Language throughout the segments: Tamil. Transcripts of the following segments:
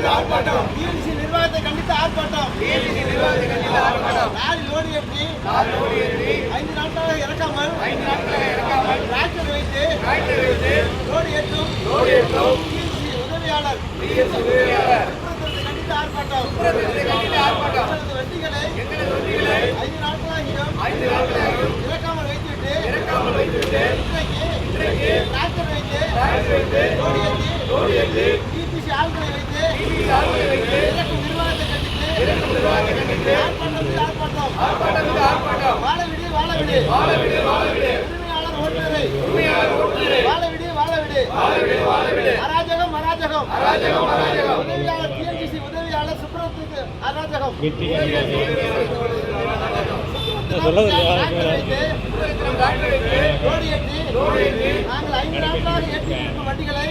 டிஎன்சி நிர்வாகத்தை கண்டித்து ஆர்ப்பாட்டம். லாரி லோடு ஏற்றி 5 நாட்களாக இறக்காமல் டிராக்டர் வைத்து லோடு ஏற்றும் டிஎன்சி உதவியாளர் கண்டித்து ஆர்ப்பாட்டம். வண்டிகளை 5 நாட்களாகியும் இறக்காமல் வைத்துவிட்டு இன்றைக்கு டிராக்டர் வைத்து லோடு ஏற்றி டிபிசி ஆட்களை வைத்து இறக்கும் நிர்வாகத்தை கண்டித்து ஆர்ப்பாட்டம். வாழவிடு உரிமையாளர் ஓட்டுநரை வாழவிடு. அராஜகம் உதவியாளர் டிஎன்சிசி உதவியாளர் சுப்ரத்துக்கு அராஜகம். நாங்கள் 5 நாட்களாக ஏற்றி இருக்கும் வண்டிகளை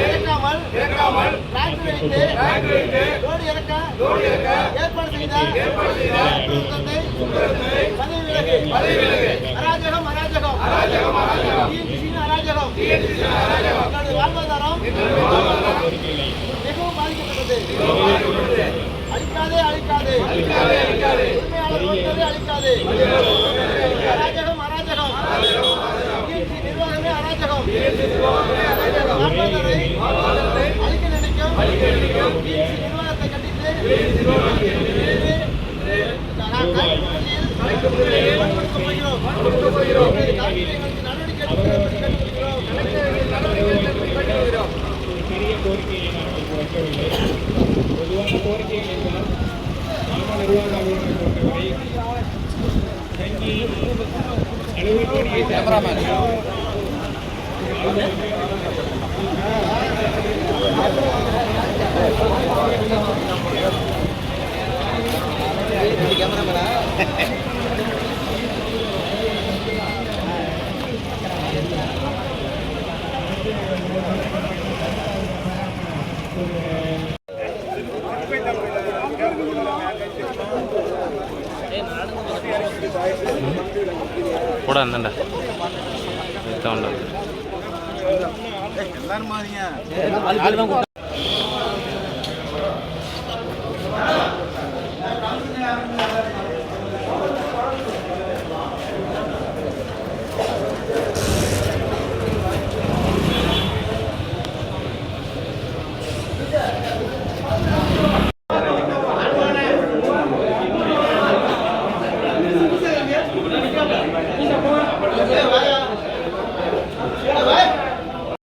இறக்காமல் டிராக்டர் வைத்து லோடு இறக்க ஏற்பாடு செய்த பதவி விலகு. அராஜகம் டிஎன்சிசியின் அராஜகம். எங்களுடைய வாழ்வாதாரம் மிகவும் பாதிக்கப்பட்டது. அழிக்காதே உரிமையாளர் ஓட்டுநரை அழிக்காதே. அராஜகம் டிஎன்சி நிர்வாகமே அராஜகம். வாழ்வாதாரை அழிக்க நினைக்கும் டிஎன்சி நிர்வாகத்தை கண்டித்து நடவடிக்கை பெரிய கோரிக்கையை நாங்கள் வைக்கவில்லை. பொதுவான கோரிக்கைகள் என்றால் கிராம நிர்வாக அலுவலகம் பொறுத்தவரை வங்கி அலுவல் கோரிக்கை கூட இருந்தா எல்லாரும்